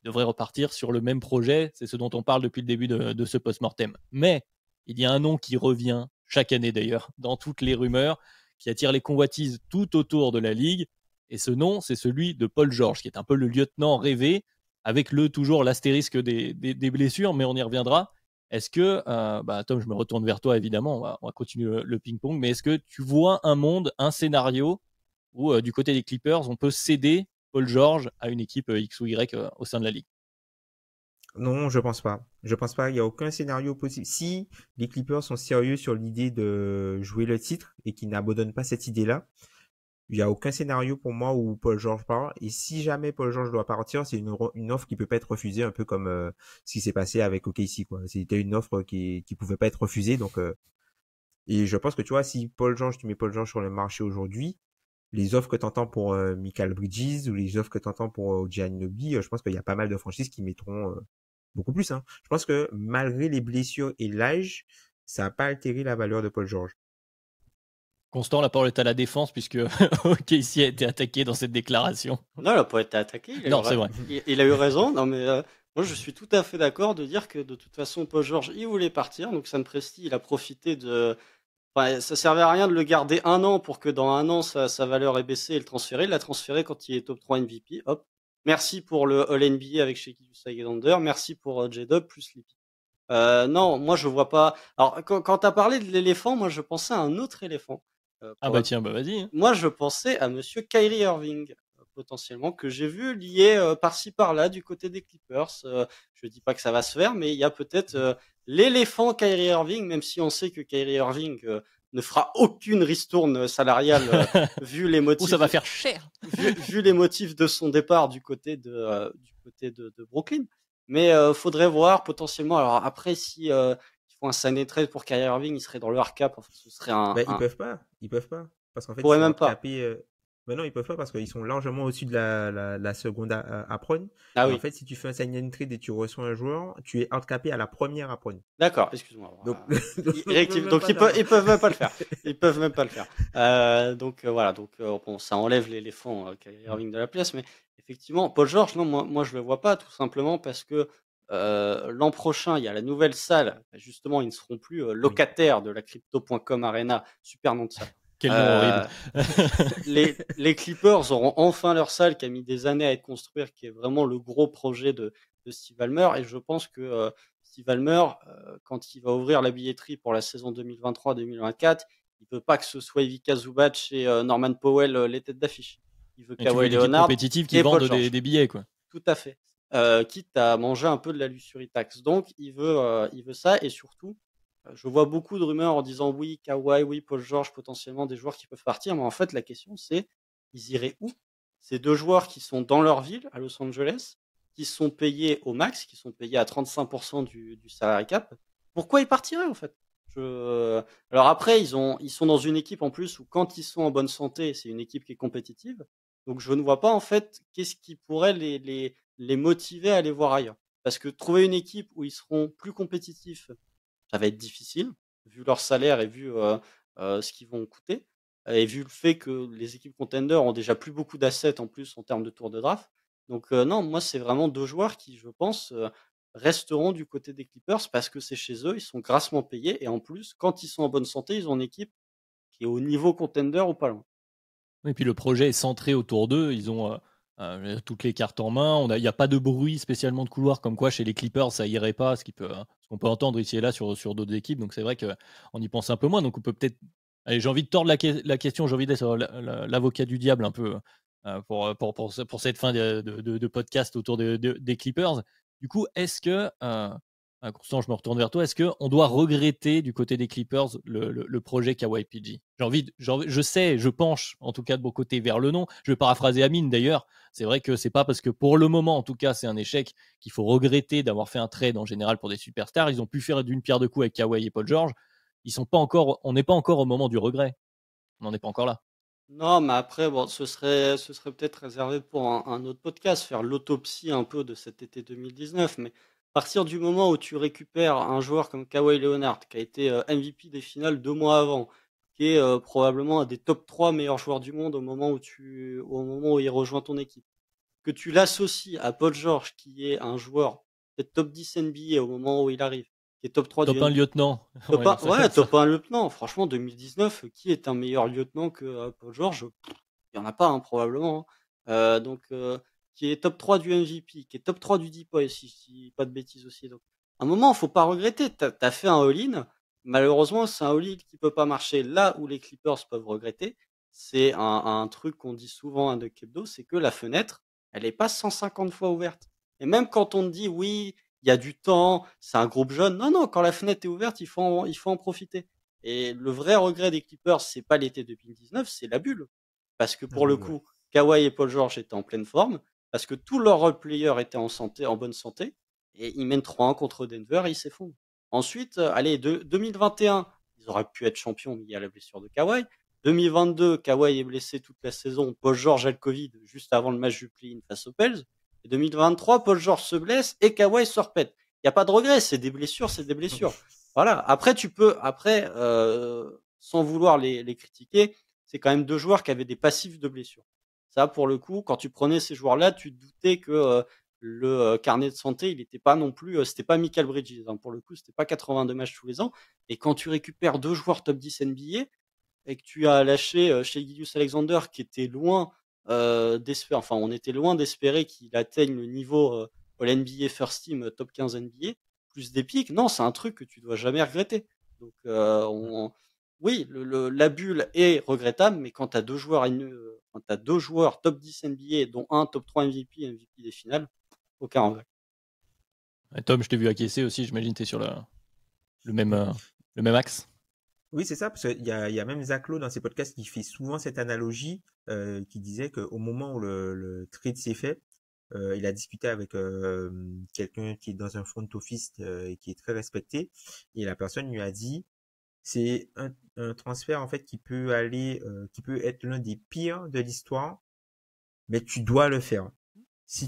il devrait repartir sur le même projet. C'est ce dont on parle depuis le début de ce post-mortem. Mais il y a un nom qui revient chaque année d'ailleurs dans toutes les rumeurs, qui attire les convoitises tout autour de la ligue. Et ce nom, c'est celui de Paul George, qui est un peu le lieutenant rêvé, avec toujours l'astérisque des blessures, mais on y reviendra. Est-ce que, Tom, je me retourne vers toi évidemment, on va continuer le ping-pong, mais est-ce que tu vois un monde, un scénario où du côté des Clippers, on peut céder Paul George à une équipe X ou Y au sein de la ligue? Non, je pense pas. Je pense pas. Il y a aucun scénario possible. Si les Clippers sont sérieux sur l'idée de jouer le titre et qu'ils n'abandonnent pas cette idée-là, il y a aucun scénario pour moi où Paul George part. Et si jamais Paul George doit partir, c'est une offre qui peut pas être refusée, un peu comme ce qui s'est passé avec OKC, quoi. C'était une offre qui pouvait pas être refusée. Donc, et je pense que tu vois, si tu mets Paul George sur le marché aujourd'hui, les offres que tu entends pour Michael Bridges ou les offres que tu entends pour Giannobi, je pense qu'il y a pas mal de franchises qui mettront beaucoup plus. Hein. Je pense que malgré les blessures et l'âge, ça n'a pas altéré la valeur de Paul George. Constant, la parole est à la défense, puisque Casey a été attaqué dans cette déclaration. Non, il n'a pas été attaqué. Non, c'est vrai. Il a eu raison. Non, mais moi, je suis tout à fait d'accord de dire que de toute façon, Paul George, il voulait partir. Donc, Sam Presti, il a profité de. Enfin, ça servait à rien de le garder un an pour que dans un an, sa valeur ait baissé et le transférer. Il l'a transféré quand il est top 3 MVP. Hop. Merci pour le All NBA avec Shea Alexander. Merci pour J-Dub plus Lippy. Non, moi, je vois pas. Alors, quand tu as parlé de l'éléphant, moi, je pensais à un autre éléphant. Ah bah tiens, vas-y. Hein. Moi, je pensais à monsieur Kyrie Irving, potentiellement, que j'ai vu lié par-ci par-là du côté des Clippers. Je dis pas que ça va se faire, mais il y a peut-être l'éléphant Kyrie Irving, même si on sait que Kyrie Irving ne fera aucune ristourne salariale vu les motifs. Ça va faire cher. vu les motifs de son départ du côté de Brooklyn. Mais faudrait voir potentiellement. Alors après, si ils font un sign and trade pour Kyrie Irving, il serait dans le hard cap. Enfin, ce serait Ils peuvent pas. Ils peuvent pas. Parce qu'en fait, ils pourrait sont même pas. handicapés. Mais non, ils peuvent pas parce qu'ils sont largement au-dessus de la seconde apron. Ah Et oui. en fait, si tu fais un sign and trade et tu reçois un joueur, tu es handicapé à la première apron. D'accord, excuse-moi. Donc, Donc ils peuvent même pas le faire. Ils peuvent même pas le faire. Donc voilà, donc bon, ça enlève l'éléphant Kyrie Irving de la pièce, mais effectivement, Paul George, non, moi je le vois pas, tout simplement parce que l'an prochain, il y a la nouvelle salle. Justement, ils ne seront plus locataires de la Crypto.com Arena, super nom de salle. Quel nom horrible. les Clippers auront enfin leur salle qui a mis des années à être construite, qui est vraiment le gros projet de Steve Ballmer. Et je pense que Steve Ballmer, quand il va ouvrir la billetterie pour la saison 2023-2024, il veut pas que ce soit Ivica Zubac et Norman Powell les têtes d'affiche. Il veut Kawhi Leonard compétitive qui et vendent Paul George. des billets, quoi. Tout à fait. Quitte à manger un peu de la luxury-tax. Donc, il veut ça. Et surtout, je vois beaucoup de rumeurs en disant oui, Kawhi, oui, Paul George, potentiellement des joueurs qui peuvent partir. Mais en fait, la question, c'est ils iraient où? Ces deux joueurs qui sont dans leur ville, à Los Angeles, qui sont payés au max, qui sont payés à 35% du salary cap. Pourquoi ils partiraient, en fait? Alors après, ils sont dans une équipe en plus où quand ils sont en bonne santé, c'est une équipe qui est compétitive. Donc je ne vois pas en fait qu'est-ce qui pourrait les motiver à aller voir ailleurs. Parce que trouver une équipe où ils seront plus compétitifs, ça va être difficile, vu leur salaire et vu ce qu'ils vont coûter. et vu le fait que les équipes contenders ont déjà plus beaucoup d'assets en plus en termes de tour de draft. Donc non, moi c'est vraiment 2 joueurs qui, je pense, resteront du côté des Clippers parce que c'est chez eux, ils sont grassement payés et en plus, quand ils sont en bonne santé, ils ont une équipe qui est au niveau contender ou pas loin. Et puis le projet est centré autour d'eux. Ils ont toutes les cartes en main. Il n'y a pas de bruit spécialement de couloir comme quoi chez les Clippers ça irait pas, ce qu'on peut entendre ici et là sur d'autres équipes. Donc c'est vrai qu'on y pense un peu moins. Donc on peut peut-être. Allez, j'ai envie de tordre la question. J'ai envie d'être l'avocat du diable un peu pour cette fin de podcast autour des Clippers. Du coup, est-ce que Constant, je me retourne vers toi. Est-ce qu'on doit regretter du côté des Clippers le projet Kawhi PG? Je penche en tout cas de mon côté vers le non. Je vais paraphraser Amine d'ailleurs. C'est vrai que c'est pas parce que pour le moment, en tout cas, c'est un échec qu'il faut regretter d'avoir fait un trade en général pour des superstars. Ils ont pu faire d'une pierre deux coups avec Kawhi et Paul George. On n'est pas encore au moment du regret. On n'en est pas encore là. Non, mais après, bon, ce serait peut-être réservé pour un autre podcast, faire l'autopsie un peu de cet été 2019. Mais à partir du moment où tu récupères un joueur comme Kawhi Leonard, qui a été MVP des finales 2 mois avant, qui est probablement un des top 3 meilleurs joueurs du monde au moment où il rejoint ton équipe, que tu l'associes à Paul George, qui est un joueur peut-être top 10 NBA au moment où il arrive, qui est top 3 du Top 1 NBA. lieutenant. Top Ouais, 1, donc ouais, top 1 lieutenant. Franchement, 2019, qui est un meilleur lieutenant que Paul George? Il n'y en a pas, hein, probablement, hein. Donc, qui est top 3 du MVP, qui est top 3 du Depoy, si je dis pas de bêtises aussi. Donc, à un moment, faut pas regretter. T'as fait un all-in. Malheureusement, c'est un all-in qui peut pas marcher. Là où les Clippers peuvent regretter, c'est un truc qu'on dit souvent à de Kebdo, c'est que la fenêtre, elle est pas 150 fois ouverte. Et même quand on te dit oui, il y a du temps, c'est un groupe jeune. Non, non, quand la fenêtre est ouverte, il faut en profiter. Et le vrai regret des Clippers, c'est pas l'été 2019, c'est la bulle. Parce que Ah pour le oui, ouais. coup, Kawhi et Paul George étaient en pleine forme, parce que tous leurs role players étaient en bonne santé, et ils mènent 3-1 contre Denver et ils s'effondrent. Ensuite, allez, 2021, ils auraient pu être champions, mais il y a la blessure de Kawhi. 2022, Kawhi est blessé toute la saison, Paul George a le Covid juste avant le match du play-in face aux Pels. Et 2023, Paul George se blesse et Kawhi se repète. Il n'y a pas de regret, c'est des blessures, c'est des blessures. Voilà. Après, sans vouloir les critiquer, c'est quand même 2 joueurs qui avaient des passifs de blessures. Ça, pour le coup, quand tu prenais ces joueurs-là, tu te doutais que le carnet de santé, il n'était pas non plus, c'était pas Michael Bridges, hein. Pour le coup, c'était pas 82 matchs tous les ans. Et quand tu récupères 2 joueurs top 10 NBA et que tu as lâché chez Gilgeous-Alexander, qui était loin d'espérer, enfin, on était loin d'espérer qu'il atteigne le niveau All-NBA First Team top 15 NBA, plus des pics, non, c'est un truc que tu dois jamais regretter. Donc, oui, la bulle est regrettable, mais quand tu as 2 joueurs, quand t'as 2 joueurs top 10 NBA, dont un top 3 MVP des finales, aucun regret. Tom, je t'ai vu acquiescer aussi. J'imagine que tu es sur le même axe. Oui, c'est ça, parce qu'il y a même Zach Lowe dans ses podcasts qui fait souvent cette analogie, qui disait qu'au moment où le trade s'est fait, il a discuté avec quelqu'un qui est dans un front office et qui est très respecté, et la personne lui a dit, c'est un transfert en fait qui peut être l'un des pires de l'histoire, mais tu dois le faire. Si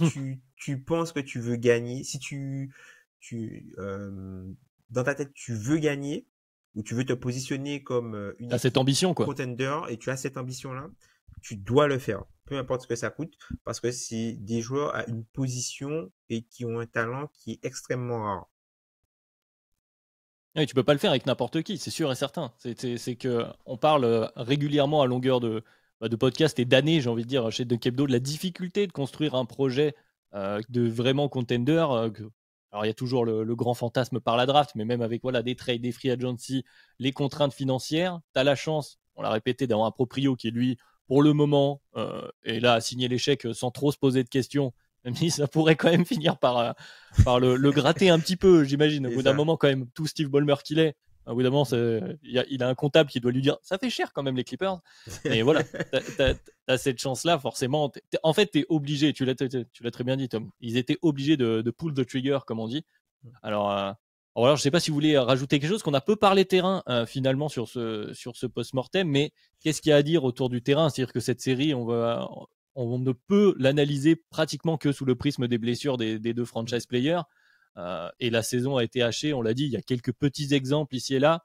tu penses que tu veux gagner, si dans ta tête tu veux gagner ou tu veux te positionner comme une T'as cette équipe ambition, quoi. contender et tu as cette ambition-là, tu dois le faire, peu importe ce que ça coûte, parce que c'est des joueurs à une position et qui ont un talent qui est extrêmement rare. Oui, tu peux pas le faire avec n'importe qui, c'est sûr et certain. C'est que on parle régulièrement à longueur de podcasts et d'années, j'ai envie de dire, chez Dunk Hebdo, de la difficulté de construire un projet de vraiment contender. Alors, il y a toujours le grand fantasme par la draft, mais même avec voilà, des trades, des free agency, les contraintes financières, tu as la chance, on l'a répété, d'avoir un proprio qui, lui, pour le moment, est là à signer l'échec sans trop se poser de questions, même si ça pourrait quand même finir par le gratter un petit peu, j'imagine. Au C'est bout d'un ça. moment, quand même, tout Steve Ballmer qu'il est, au bout d'un moment, il a un comptable qui doit lui dire ça fait cher quand même les Clippers. Mais voilà, t'as cette chance-là, forcément. En fait, t'es obligé, tu l'as très bien dit, Tom. Ils étaient obligés de pull the trigger, comme on dit. Alors, je sais pas si vous voulez rajouter quelque chose, qu'on a peu parlé terrain finalement sur ce post-mortem, mais qu'est-ce qu'il y a à dire autour du terrain? C'est-à-dire que cette série, on ne peut l'analyser pratiquement que sous le prisme des blessures des 2 franchise players. Et la saison a été hachée, on l'a dit, il y a quelques petits exemples ici et là,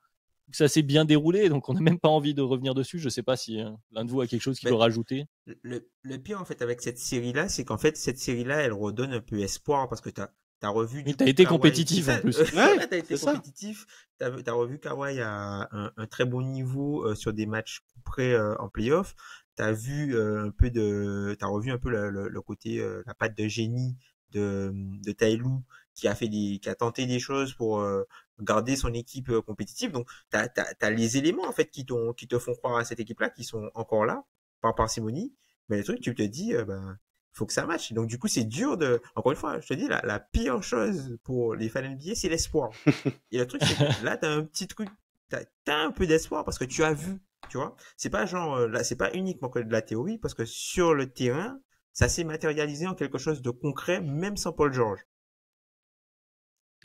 ça s'est bien déroulé, donc on n'a même pas envie de revenir dessus. Je sais pas si l'un de vous a quelque chose qu'il Mais veut rajouter. le pire, en fait, avec cette série-là, c'est qu'en fait, cette série-là, elle redonne un peu espoir parce que t'as revu Mais du t'as coup été Kawhi. C'est compétitif en ça, plus. Ouais, t'as été c'est ça. compétitif. T'as revu Kawhi à un très bon niveau sur des matchs près en playoff. T'as revu un peu le côté, la patte de génie de Ty Lue qui a tenté des choses pour garder son équipe compétitive. Donc, t'as les éléments, en fait, qui te font croire à cette équipe-là, qui sont encore là, par parcimonie. Mais le truc, tu te dis, ben, faut que ça matche. Donc, du coup, c'est dur encore une fois, je te dis, la pire chose pour les fans NBA, c'est l'espoir. Et le truc, c'est que là, t'as un petit truc, t'as un peu d'espoir parce que tu as vu, tu vois. C'est pas genre, là, c'est pas uniquement que de la théorie parce que sur le terrain, ça s'est matérialisé en quelque chose de concret, même sans Paul George.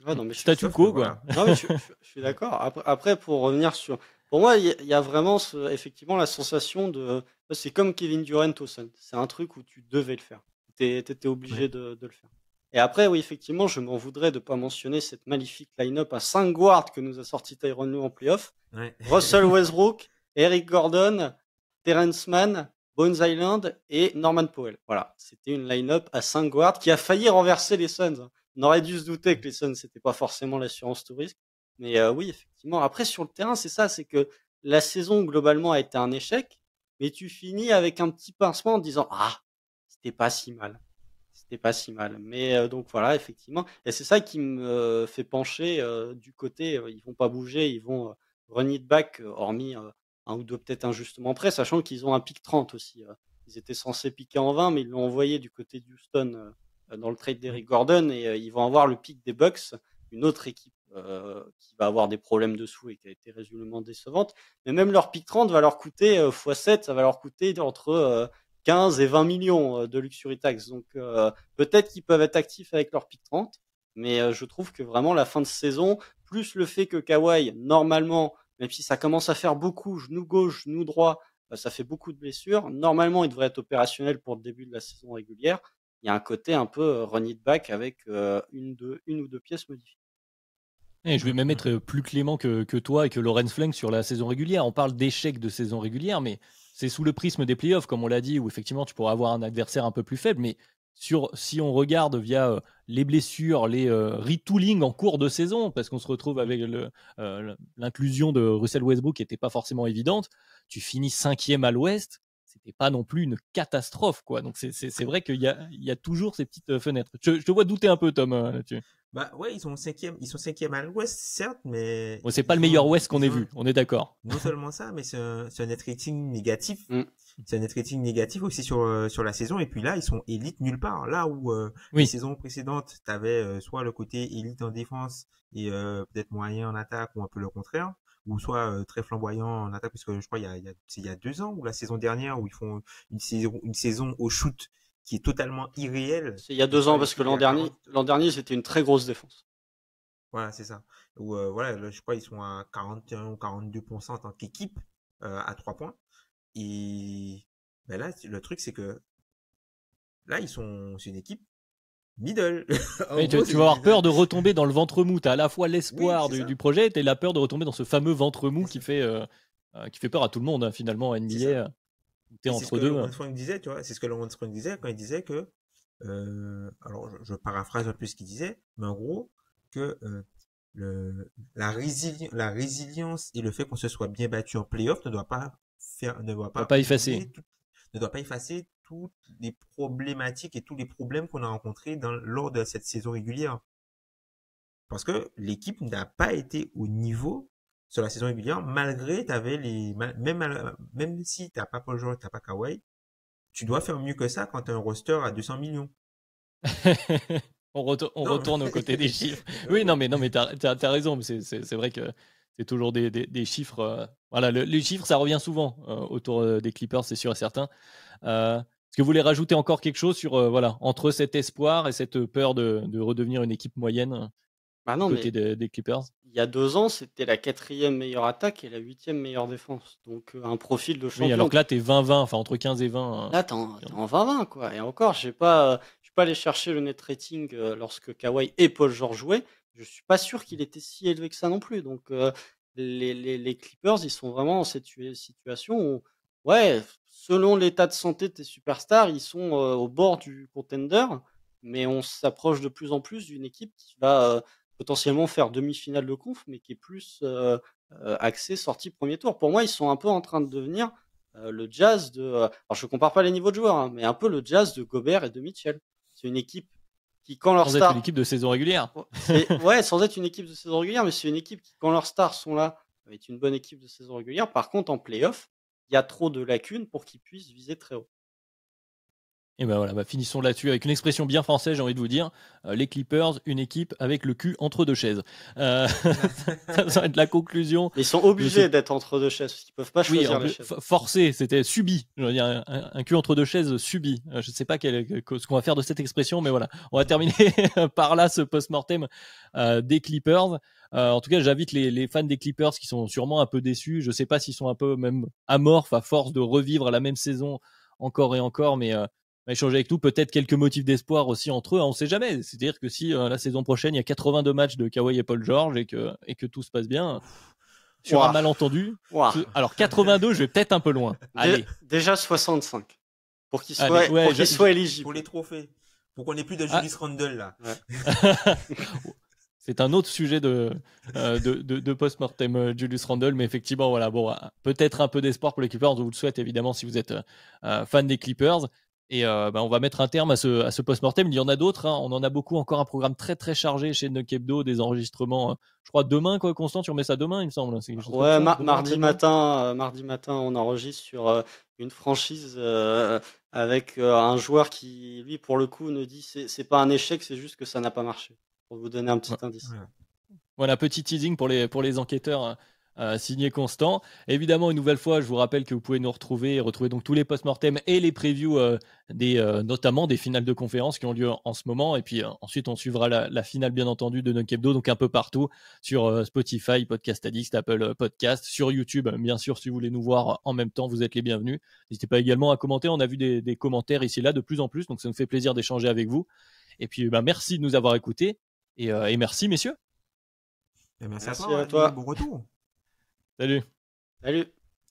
Ouais, non, mais Statu Sauf que quo, quoi. voilà. non, mais je suis d'accord. Après, pour revenir sur. Pour moi, il y a vraiment effectivement la sensation de. C'est comme Kevin Durant au Suns. C'est un truc où tu devais le faire. Tu étais obligé Ouais. de le faire. Et après, oui, effectivement, je m'en voudrais de ne pas mentionner cette magnifique line-up à 5 guards que nous a sorti Tyronn Lue en playoff. Ouais. Russell Westbrook, Eric Gordon, Terrence Mann, Bones Island et Norman Powell. Voilà, c'était une line-up à 5 guards qui a failli renverser les Suns. On aurait dû se douter que les Suns, c'était pas forcément l'assurance tout risque. Mais oui, effectivement. Après, sur le terrain, c'est ça, c'est que la saison, globalement, a été un échec, mais tu finis avec un petit pincement en disant « Ah, c'était pas si mal. C'était pas si mal. » Mais donc voilà, effectivement. Et c'est ça qui me fait pencher du côté, ils vont pas bouger, ils vont run it back, hormis un ou deux peut-être injustement près, sachant qu'ils ont un pick 30 aussi. Ils étaient censés piquer en 20, mais ils l'ont envoyé du côté d'Houston dans le trade d'Eric Gordon, et ils vont avoir le pick des Bucks, une autre équipe qui va avoir des problèmes dessous et qui a été résolument décevante. Mais même leur pick 30 va leur coûter x7, ça va leur coûter entre 15 et 20 millions de luxury tax. Donc peut-être qu'ils peuvent être actifs avec leur pick 30, mais je trouve que vraiment la fin de saison, plus le fait que Kawhi, normalement, même si ça commence à faire beaucoup, genou gauche, genou droit, ça fait beaucoup de blessures, normalement il devrait être opérationnel pour le début de la saison régulière. Il y a un côté un peu run it back avec une ou deux pièces modifiées. Et je vais même être plus clément que toi et que Lorenz Flank sur la saison régulière. On parle d'échec de saison régulière, mais c'est sous le prisme des playoffs, comme on l'a dit, où effectivement tu pourras avoir un adversaire un peu plus faible. Mais si on regarde via les blessures, les retooling en cours de saison, parce qu'on se retrouve avec l'inclusion de Russell Westbrook qui n'était pas forcément évidente, tu finis 5e à l'ouest. C'était pas non plus une catastrophe, quoi. Donc c'est vrai qu'il y a toujours ces petites fenêtres. Je te vois douter un peu, Tom, là-dessus. Bah ouais, ils sont cinquième à l'ouest, certes, mais Bon, c'est pas le meilleur West qu'on ait vu, on est d'accord. non seulement ça, mais c'est un net rating négatif. Mm. C'est un net rating négatif aussi sur la saison. Et puis là, ils sont élites nulle part. Là où les Oui, saisons précédentes, t'avais soit le côté élite en défense et peut-être moyen en attaque ou un peu le contraire, ou soit très flamboyant en attaque, parce que je crois c'est il y a 2 ans ou la saison dernière où ils font une saison au shoot qui est totalement irréelle. C'est il y a 2 ans, parce que l'an dernier, c'était une très grosse défense. Voilà, c'est ça. Ou voilà, là, je crois ils sont à 41 ou 42% en tant qu'équipe à 3 points. Et ben là, le truc c'est que là c'est une équipe middle. En mais gros, tu vas avoir peur de retomber dans le ventre mou. Tu as à la fois l'espoir c'est ça. du projet et la peur de retomber dans ce fameux ventre mou C'est qui fait peur à tout le monde, hein, finalement, en C'est NBA. ça. Tu es Et c'est ce entre que deux. Lawrence Frank disait, tu vois. C'est ce que Lawrence Frank disait quand il disait que, alors je paraphrase un peu ce qu'il disait, mais en gros, que la résilience et le fait qu'on se soit bien battu en playoff ne doit On va pas pas effacer. oublier, ne doit pas effacer toutes les problématiques et tous les problèmes qu'on a rencontrés lors de cette saison régulière. Parce que l'équipe n'a pas été au niveau sur la saison régulière, malgré même si t'as pas Paul George, t'as pas Kawhi, tu dois faire mieux que ça quand t'as un roster à 200 millions. On Non, retourne aux côtés des chiffres. Oui, non, mais t'as raison. C'est vrai que c'est toujours des chiffres. Voilà, les chiffres, ça revient souvent autour des Clippers, c'est sûr et certain. Est-ce que vous voulez rajouter encore quelque chose sur voilà, entre cet espoir et cette peur de redevenir une équipe moyenne Bah du non, côté mais des Clippers? il y a 2 ans, c'était la 4e meilleure attaque et la 8e meilleure défense. Donc un profil de Oui, alors champion. que là, t'es 20-20, enfin entre 15 et 20. Là, t'es en 20-20, quoi. Et encore, je suis pas allé chercher le net rating lorsque Kawhi et Paul George jouaient. Je suis pas sûr qu'il était si élevé que ça non plus. Donc les Clippers, ils sont vraiment dans cette situation où, ouais, selon l'état de santé de tes superstars, ils sont au bord du contender, mais on s'approche de plus en plus d'une équipe qui va potentiellement faire demi-finale de conf, mais qui est plus axée sortie premier tour. Pour moi, ils sont un peu en train de devenir le Jazz de. Alors, je compare pas les niveaux de joueurs, hein, mais un peu le Jazz de Gobert et de Mitchell. C'est une équipe qui, quand leur Sans être star. une équipe de saison régulière. Ouais, sans être une équipe de saison régulière, mais c'est une équipe qui, quand leurs stars sont là, est une bonne équipe de saison régulière. Par contre, en playoff, il y a trop de lacunes pour qu'ils puissent viser très haut. Et ben voilà, finissons là-dessus avec une expression bien française, j'ai envie de vous dire. Les Clippers, une équipe avec le cul entre deux chaises. Ça va être la conclusion. Mais ils sont obligés d'être entre deux chaises, parce qu'ils peuvent pas choisir les chaises. Forcé, c'était subi. Je veux dire, un cul entre deux chaises subi. Je ne sais pas ce qu'on va faire de cette expression, mais voilà. On va terminer par là ce post-mortem des Clippers. En tout cas, j'invite les fans des Clippers qui sont sûrement un peu déçus. Je ne sais pas s'ils sont un peu même amorphes à force de revivre la même saison encore et encore, mais échanger avec nous, peut-être quelques motifs d'espoir aussi entre eux, on ne sait jamais. C'est-à-dire que si la saison prochaine, il y a 82 matchs de Kawhi et Paul George et que tout se passe bien, sur un malentendu. Alors 82, je vais peut-être un peu loin. Allez. Déjà 65. Pour qu'il soit éligible. Pour les trophées. Pour qu'on n'ait plus de Julius Randle là. Ouais. C'est un autre sujet de post-mortem Julius Randle, mais effectivement, voilà, bon, peut-être un peu d'espoir pour les Clippers. On vous le souhaite évidemment si vous êtes fan des Clippers. Et on va mettre un terme à ce post-mortem. Il y en a d'autres, hein. On en a beaucoup encore, un programme très très chargé chez Dunk Hebdo, des enregistrements. Je crois demain, quoi, Constant, tu remets ça demain, il me semble. Ouais, mardi matin, on enregistre sur une franchise avec un joueur qui, lui, pour le coup, nous dit c'est pas un échec, c'est juste que ça n'a pas marché. Pour vous donner un petit indice. Voilà, petit teasing pour les enquêteurs. Signé Constant. Évidemment, une nouvelle fois, je vous rappelle que vous pouvez nous retrouver donc tous les post-mortem et les previews notamment des finales de conférence qui ont lieu en ce moment. Et puis ensuite, on suivra la finale, bien entendu, de Dunk Hebdo, donc un peu partout sur Spotify, Podcast Addict, Apple Podcast, sur YouTube, bien sûr, si vous voulez nous voir en même temps, vous êtes les bienvenus. N'hésitez pas également à commenter. On a vu des commentaires ici et là de plus en plus, donc ça nous fait plaisir d'échanger avec vous. Et puis, merci de nous avoir écoutés et merci, messieurs. Et merci à toi. Bon retour. Salut. Salut.